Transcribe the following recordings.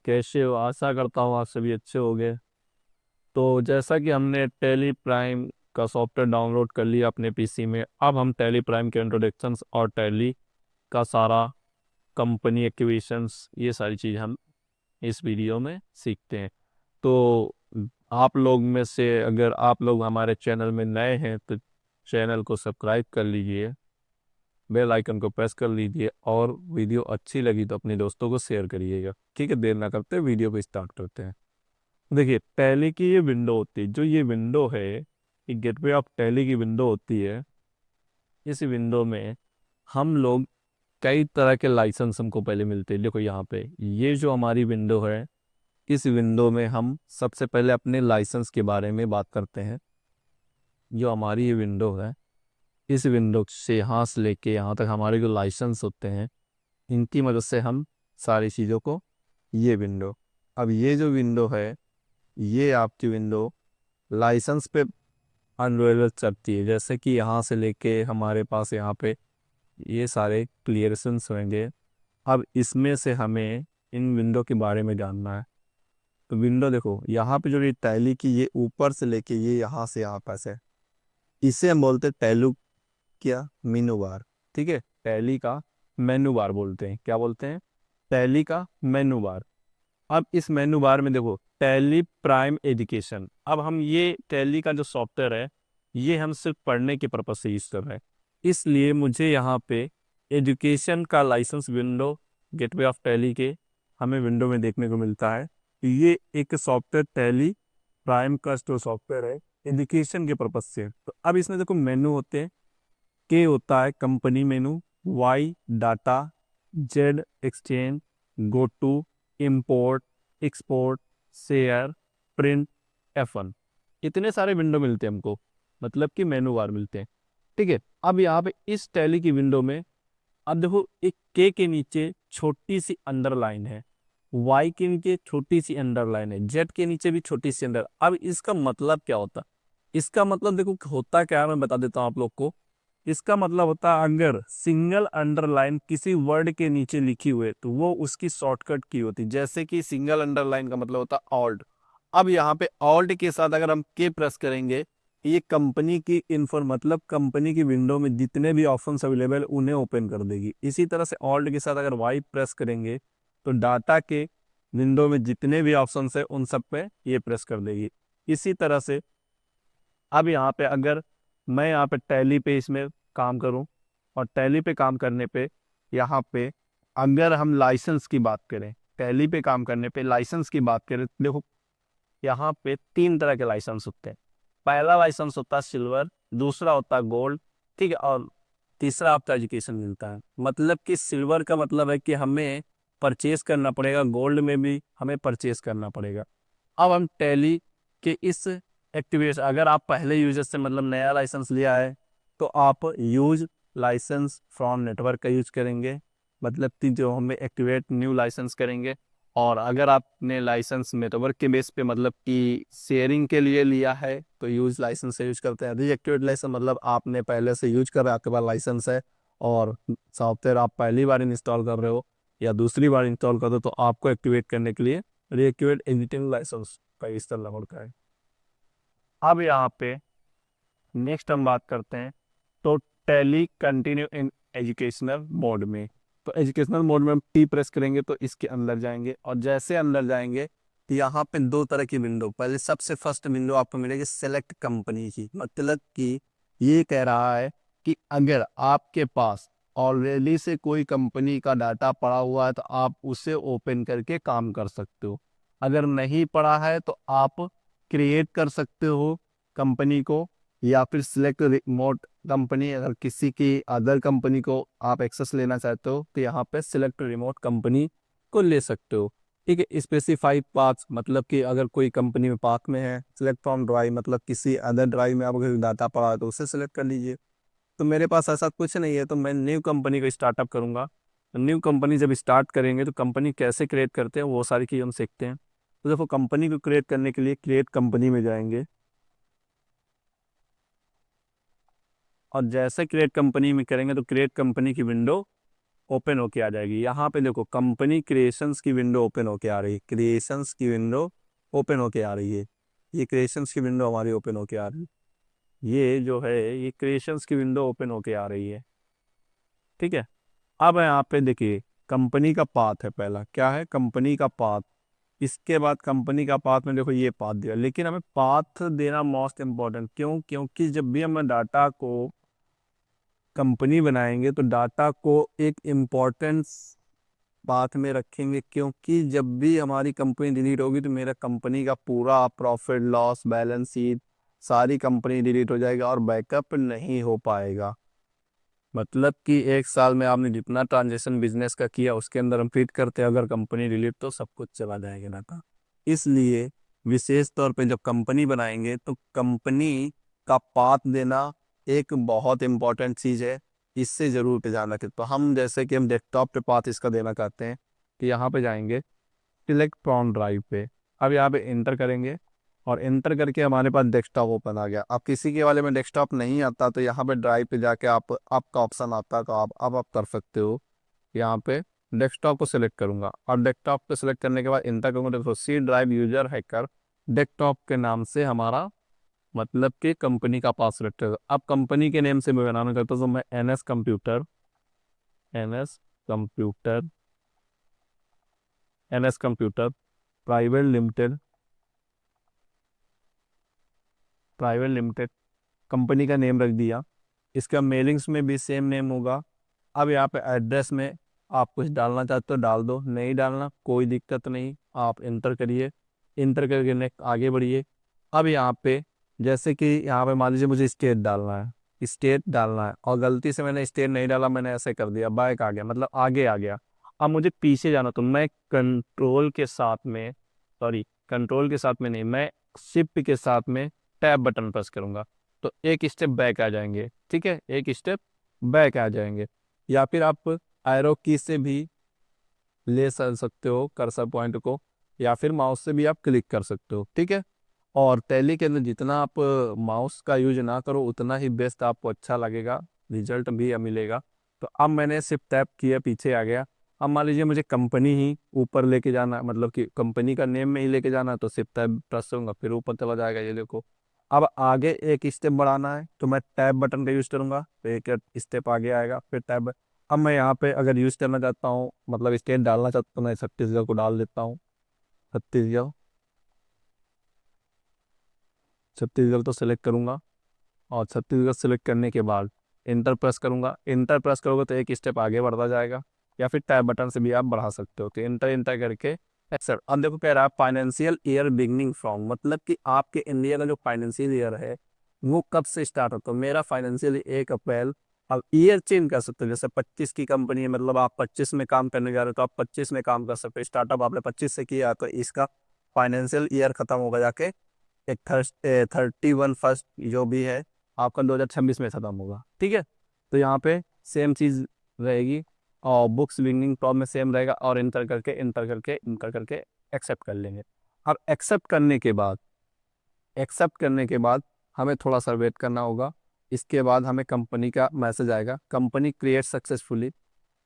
कैसे हो? आशा करता हूँ आप सभी अच्छे होंगे। तो जैसा कि हमने टैली प्राइम का सॉफ्टवेयर डाउनलोड कर लिया अपने पीसी में, अब हम टैली प्राइम के इंट्रोडक्शंस और टैली का सारा कंपनी एक्टिवेशंस, ये सारी चीज़ हम इस वीडियो में सीखते हैं। तो आप लोग में से अगर आप लोग हमारे चैनल में नए हैं तो चैनल को सब्सक्राइब कर लीजिए, बेल आइकन को प्रेस कर लीजिए, और वीडियो अच्छी लगी तो अपने दोस्तों को शेयर करिएगा। ठीक है, देर ना करते वीडियो को स्टार्ट करते हैं। देखिए, टैली की ये विंडो होती है, जो ये विंडो है, ये गेटवे ऑफ टैली की विंडो होती है। इस विंडो में हम लोग कई तरह के लाइसेंस हमको पहले मिलते हैं। देखो यहाँ पे ये जो हमारी विंडो है, इस विंडो में हम सबसे पहले अपने लाइसेंस के बारे में बात करते हैं। जो हमारी ये विंडो है, इस विंडो से यहाँ से लेके यहाँ तक हमारे जो लाइसेंस होते हैं, इनकी मदद से हम सारी चीज़ों को, ये विंडो, अब ये जो विंडो है, ये आपकी विंडो लाइसेंस पे अनरोल चलती है। जैसे कि यहाँ से लेके हमारे पास यहाँ पे ये सारे क्लियरेंस होंगे। अब इसमें से हमें इन विंडो के बारे में जानना है। तो विंडो देखो, यहाँ पे जो ये टैली की, ये ऊपर से लेके ये यहाँ से यहाँ पास है, इसे हम बोलते हैं टैलू, क्या, मेनू बार। ठीक है, टैली का मेनू बार बोलते हैं। क्या बोलते हैं? टैली का मेनू बार। अब इस मेनू बार में देखो, टैली प्राइम एजुकेशन। अब हम ये टैली का जो सॉफ्टवेयर है, ये हम सिर्फ पढ़ने के पर्पज से यूज कर रहे हैं, इसलिए मुझे यहाँ पे एजुकेशन का license window, gateway of Tally के हमें विंडो में देखने को मिलता है। ये एक सॉफ्टवेयर टैली प्राइम का जो सॉफ्टवेयर है, एजुकेशन के पर्पज से है। तो अब इसमें देखो मेनू होते हैं। के होता है company menu, Y data, Z exchange, go to, import, export, share, print, F1। इतने सारे विंडो मिलते हैं हमको, मतलब कि मेनू बार मिलते हैं। ठीक है, अब यहाँ पे इस टैली की विंडो में, अब देखो, एक के नीचे छोटी सी अंडरलाइन है, वाई के नीचे छोटी सी अंडरलाइन है, जेड के नीचे भी छोटी सी अंडर। अब इसका मतलब क्या होता है? इसका मतलब देखो होता क्या है, मैं बता देता हूँ आप लोग को। इसका मतलब होता है, अगर सिंगल अंडरलाइन किसी वर्ड के नीचे लिखी हुई है तो वो उसकी शॉर्टकट की होती है। जैसे कि सिंगल अंडरलाइन का मतलब होता है ऑल्ट। अब यहाँ पे ऑल्ट के साथ अगर हम के प्रेस करेंगे, ये कंपनी की इन्फो, मतलब कंपनी की विंडो में जितने भी ऑप्शंस अवेलेबल उन्हें ओपन कर देगी। इसी तरह से ऑल्ट के साथ अगर वाई प्रेस करेंगे तो डाटा के विंडो में जितने भी ऑप्शंस है उन सब पे ये प्रेस कर देगी। इसी तरह से अब यहाँ पे अगर मैं यहाँ पे टैली पे इसमें काम करूँ, और टैली पे काम करने पे यहाँ पे अगर हम लाइसेंस की बात करें, टैली पे काम करने पे लाइसेंस की बात करें, तो देखो यहाँ पे तीन तरह के लाइसेंस होते हैं। पहला लाइसेंस होता है सिल्वर, दूसरा होता है गोल्ड, ठीक है, और तीसरा आपका एजुकेशन मिलता है। मतलब कि सिल्वर का मतलब है कि हमें परचेज करना पड़ेगा, गोल्ड में भी हमें परचेज करना पड़ेगा। अब हम टैली के इस एक्टिवेशन, अगर आप पहले यूजर से मतलब नया लाइसेंस लिया है तो आप यूज लाइसेंस फ्रॉम नेटवर्क का यूज करेंगे, मतलब कि जो हमें एक्टिवेट न्यू लाइसेंस करेंगे। और अगर आपने लाइसेंस नेटवर्क के बेस पे मतलब कि शेयरिंग के लिए लिया है तो यूज लाइसेंस से यूज करते हैं। रीएक्टिवेट लाइसेंस मतलब आपने पहले से यूज कर रहे, आपके पास लाइसेंस है और सॉफ्टवेयर आप पहली बार इंस्टॉल कर रहे हो या दूसरी बार इंस्टॉल कर रहे हो, तो आपको एक्टिवेट करने के लिए रीएक्टिवेट एडिटिंग लाइसेंस का इस्तेमाल होता है। अब यहाँ पे नेक्स्ट हम बात करते हैं, तो tally continue in educational mode में। तो एजुकेशनल मोड में हम टी प्रेस करेंगे तो इसके अंदर जाएंगे, और जैसे अंदर जाएंगे तो यहाँ पे दो तरह की विंडो, पहले सबसे फर्स्ट विंडो आपको मिलेगी सेलेक्ट कंपनी की। मतलब कि ये कह रहा है कि अगर आपके पास ऑलरेडी से कोई कंपनी का डाटा पड़ा हुआ है तो आप उसे ओपन करके काम कर सकते हो। अगर नहीं पड़ा है तो आप क्रिएट कर सकते हो कंपनी को, या फिर सिलेक्ट रिमोट कंपनी। अगर किसी की अदर कंपनी को आप एक्सेस लेना चाहते हो तो यहाँ पे सिलेक्ट रिमोट कंपनी को ले सकते हो। ठीक है, स्पेसिफाई पाथ, मतलब कि अगर कोई कंपनी में पाथ में है, सिलेक्ट फ्रॉम ड्राइव मतलब किसी अदर ड्राइव में आपको डाटा पड़ा है तो उसे सिलेक्ट कर लीजिए। तो मेरे पास ऐसा कुछ नहीं है तो मैं न्यू कंपनी को स्टार्टअप करूंगा। न्यू कंपनी जब स्टार्ट करेंगे तो कंपनी कैसे क्रिएट करते हैं वो सारी चीज़ हम सीखते हैं। तो देखो, कंपनी को क्रिएट करने के लिए क्रिएट कंपनी में जाएंगे, और जैसे क्रिएट कंपनी में करेंगे तो क्रिएट कंपनी की विंडो ओपन होके आ जाएगी। यहाँ पे देखो कंपनी क्रिएशंस की विंडो ओपन होके आ रही है, क्रिएशंस की विंडो ओपन होके आ रही है। ये क्रिएशंस की विंडो हमारी ओपन होके आ रही है, ये जो है ये क्रिएशंस की विंडो ओपन होके आ रही है। ठीक है, अब यहाँ पे देखिए कंपनी का पाथ है, पहला क्या है कंपनी का पाथ। इसके बाद कंपनी का पाथ में देखो ये पाथ दिया, लेकिन हमें पाथ देना मोस्ट इम्पोर्टेंट क्यों, क्योंकि जब भी हम डाटा को कंपनी बनाएंगे तो डाटा को एक इम्पोर्टेंस पाथ में रखेंगे, क्योंकि जब भी हमारी कंपनी डिलीट होगी तो मेरा कंपनी का पूरा प्रॉफिट लॉस बैलेंस शीट सारी कंपनी डिलीट हो जाएगा और बैकअप नहीं हो पाएगा। मतलब कि एक साल में आपने जितना ट्रांजेक्शन बिजनेस का किया उसके अंदर हम फिट करते हैं, अगर कंपनी डिलीट तो सब कुछ चला जाएगा डाटा। इसलिए विशेष तौर पे जब कंपनी बनाएंगे तो कंपनी का पाथ देना एक बहुत इंपॉर्टेंट चीज़ है, इससे ज़रूर पे ध्यान रखें। तो हम जैसे कि हम डेस्कटॉप पे पाथ इसका देना चाहते हैं कि यहाँ पे जाएंगे सिलेक्ट फ्रॉम ड्राइव पे, अब यहाँ पे इंटर करेंगे और इंटर करके हमारे पास डेस्कटॉप ओपन आ गया। अब किसी के वाले में डेस्कटॉप नहीं आता तो यहाँ पे ड्राइव पे जाके आप आपका ऑप्शन आता है, तो आप कर सकते हो। यहाँ पे डेस्कटॉप को सिलेक्ट करूंगा और डेस्कटॉप को सिलेक्ट करने के बाद इंटर करूंगा, देखो C drive user hacker desktop के नाम से हमारा मतलब कि कंपनी का पास सिलेक्ट होगा। अब कंपनी के नेम से मैं बनाना चाहता हूँ तो मैं N S computer private limited company का नेम रख दिया। इसका मेलिंग्स में भी सेम नेम होगा। अब यहाँ पे एड्रेस में आप कुछ डालना चाहते हो डाल दो, नहीं डालना कोई दिक्कत नहीं, आप इंटर करिए। इंटर करके नेक्स्ट आगे बढ़िए। अब यहाँ पे जैसे कि यहाँ पे मान लीजिए मुझे स्टेट डालना है और गलती से मैंने स्टेट नहीं डाला, मैंने ऐसे कर दिया बैक आ गया मतलब आगे आ गया। अब मुझे पीछे जाना तो मैं कंट्रोल के साथ में नहीं, मैं शिफ्ट के साथ में टैब बटन प्रेस करूंगा तो एक स्टेप बैक आ जाएंगे। ठीक है, एक स्टेप बैक आ जाएंगे। या फिर आप एरो की से भी ले सकते हो कर्सर पॉइंट को, या फिर माउस से भी आप क्लिक कर सकते हो। ठीक है, और टैली के अंदर जितना आप माउस का यूज ना करो उतना ही बेस्ट आपको अच्छा लगेगा, रिजल्ट भी मिलेगा। तो अब मैंने सिर्फ टैप किया पीछे आ गया। अब मान लीजिए मुझे कंपनी ही ऊपर लेके जाना है, मतलब कि कंपनी का नेम में ही लेके जाना है, तो सिर्फ टैब प्रेस करूंगा फिर ऊपर चला जाएगा। ये देखो अब आगे एक स्टेप बढ़ाना है तो मैं टैब बटन का यूज करूंगा तो एक स्टेप आगे आएगा, फिर टैब। अब मैं यहाँ पे अगर यूज करना चाहता हूँ मतलब स्टेट डालना चाहता हूँ तो मैं छत्तीसगढ़ को डाल देता हूँ। छत्तीसगढ़ छत्तीसगढ़ तो सेलेक्ट करूंगा और छत्तीसगढ़ सेलेक्ट करने के बाद इंटर प्रेस करूंगा। इंटर प्रेस करोगे तो एक स्टेप आगे बढ़ता जाएगा, या फिर टैब बटन से भी आप बढ़ा सकते हो। तो इंटर इंटर करके एक्सेप्ट। अब देखो कह रहा है फाइनेंशियल ईयर बिगनिंग फ्रॉम, मतलब कि आपके इंडिया का जो फाइनेंशियल ईयर है वो कब से स्टार्ट होता है। मेरा फाइनेंशियल 1 अप्रैल। अब ईयर चेंज कर सकते हो, जैसे 25 की कंपनी है मतलब आप 25 में काम करने जा रहे हो तो आप 25 में काम कर सकते हो। स्टार्टअप आपने 25 से किया तो इसका फाइनेंशियल ईयर खत्म होगा जाके एक 31 फर्स्ट जो भी है आपका 2026 में खत्म होगा। ठीक है, तो यहाँ पे सेम चीज रहेगी और बुक्स बिगनिंग टॉप में सेम रहेगा और इंटर करके एक्सेप्ट कर लेंगे। अब एक्सेप्ट करने के बाद हमें थोड़ा सा वेट करना होगा। इसके बाद हमें कंपनी का मैसेज आएगा, company create successfully,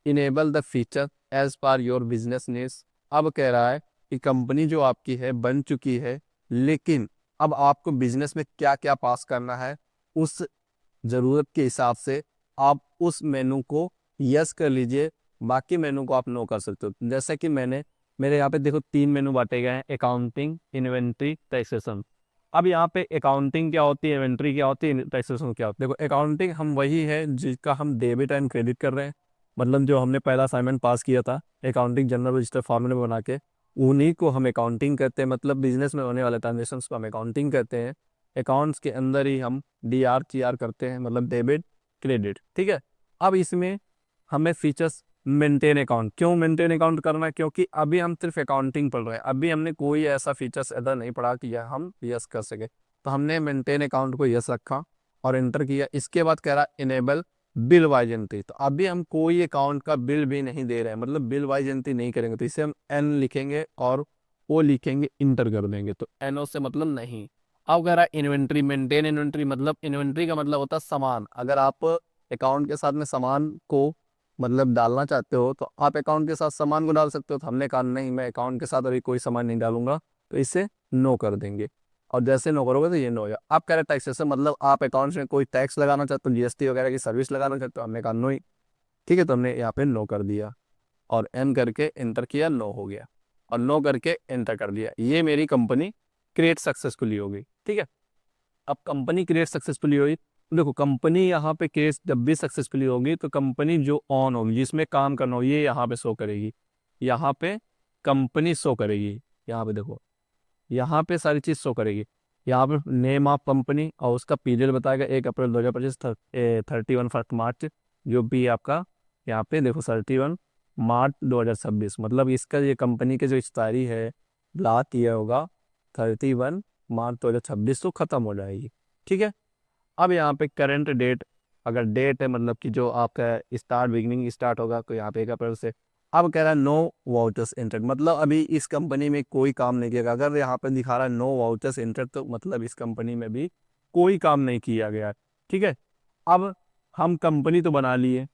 enable the feature as पर योर बिजनेस नीड्स। अब कह रहा है कि कंपनी जो आपकी है बन चुकी है, लेकिन अब आपको बिजनेस में क्या क्या पास करना है उस ज़रूरत के हिसाब से आप उस मेनू को यस कर लीजिए, बाकी मेनू को आप नो कर सकते हो। जैसे कि मेरे यहाँ पे देखो 3 मेनू बांटे गए हैं, अकाउंटिंग, इन्वेंट्री, टैक्सेशन। अब यहाँ पे अकाउंटिंग क्या होती है, इन्वेंट्री क्या होती है, टैक्सेशन क्या होती है। देखो अकाउंटिंग हम वही है जिसका हम डेबिट एंड क्रेडिट कर रहे हैं, मतलब जो हमने पहला असाइनमेंट पास किया था अकाउंटिंग जनरल रजिस्टर फॉर्मूले बना के, उन्हीं को हम अकाउंटिंग कहते हैं। मतलब बिजनेस में होने वाले ट्रांजेक्शन्स को हम अकाउंटिंग कहते हैं। अकाउंट्स के अंदर ही हम DRTR करते हैं, मतलब डेबिट क्रेडिट। ठीक है, अब इसमें हमें फीचर्स मेंटेन अकाउंट, क्यों मेंटेन अकाउंट करना है, क्योंकि अभी हम सिर्फ अकाउंटिंग पढ़ रहे हैं, अभी हमने कोई ऐसा फीचर्स इधर नहीं पढ़ा कि यह हम यस कर सके। तो हमने मेंटेन अकाउंट को यस रखा और एंटर किया। इसके बाद कह रहा इनेबल बिल वाइज एंट्री, तो अभी हम कोई अकाउंट का बिल भी नहीं दे रहे हैं, मतलब बिल वाइज एंट्री नहीं करेंगे। तो इसे हम एन लिखेंगे और ओ लिखेंगे, इंटर कर देंगे तो NO से मतलब नहीं। अब कह रहा है इन्वेंट्री, मेंटेन इन्वेंट्री, मतलब इन्वेंट्री का मतलब होता है सामान। अगर आप अकाउंट के साथ में सामान को मतलब डालना चाहते हो तो आप अकाउंट के साथ सामान को डाल सकते हो। तो हमने कहा नहीं, मैं अकाउंट के साथ अभी कोई सामान नहीं डालूंगा, तो इसे नो कर देंगे। और जैसे नो करोगे तो ये नो हो जाए। आप कह रहे टैक्सेशन, मतलब आप अकाउंट्स में कोई टैक्स लगाना चाहते हो, जीएसटी वगैरह की सर्विस लगाना चाहते हो, हमने कहा नो ही। ठीक है, तो हमने यहाँ पे नो कर दिया और एन करके एंटर किया, नो हो गया। और नो करके एंटर कर दिया, ये मेरी कंपनी क्रिएट सक्सेसफुली हो गई। ठीक है, अब कंपनी क्रिएट सक्सेसफुली हुई तो देखो, कंपनी यहाँ पे क्रिएट जब भी सक्सेसफुली होगी तो कंपनी जो ऑन होगी, जिसमें काम करना हो, ये यहाँ पे शो करेगी। यहाँ पे कंपनी शो करेगी, यहाँ पे देखो, यहाँ पे सारी चीज शो करेगी। यहाँ पे नेम ऑफ कंपनी और उसका पीरियड बताएगा, 1 अप्रैल 2025, 31 मार्च, जो भी आपका यहाँ पे देखो 31 मार्च 2026, मतलब इसका ये कंपनी के जो एक्सपायरी है लास्ट ईयर होगा 31 मार्च 2026, तो खत्म हो जाएगी। ठीक है, अब यहाँ पे करंट डेट, अगर डेट है मतलब कि जो आपका स्टार्ट बिगनिंग स्टार्ट होगा तो यहाँ पे 1 अप्रैल से। अब कह रहा है नो वाउचर्स एंटर्ड, मतलब अभी इस कंपनी में कोई काम नहीं किया गया। अगर यहाँ पे दिखा रहा है नो वाउचर्स एंटर्ड, तो मतलब इस कंपनी में भी कोई काम नहीं किया गया है। ठीक है, अब हम कंपनी तो बना लिए,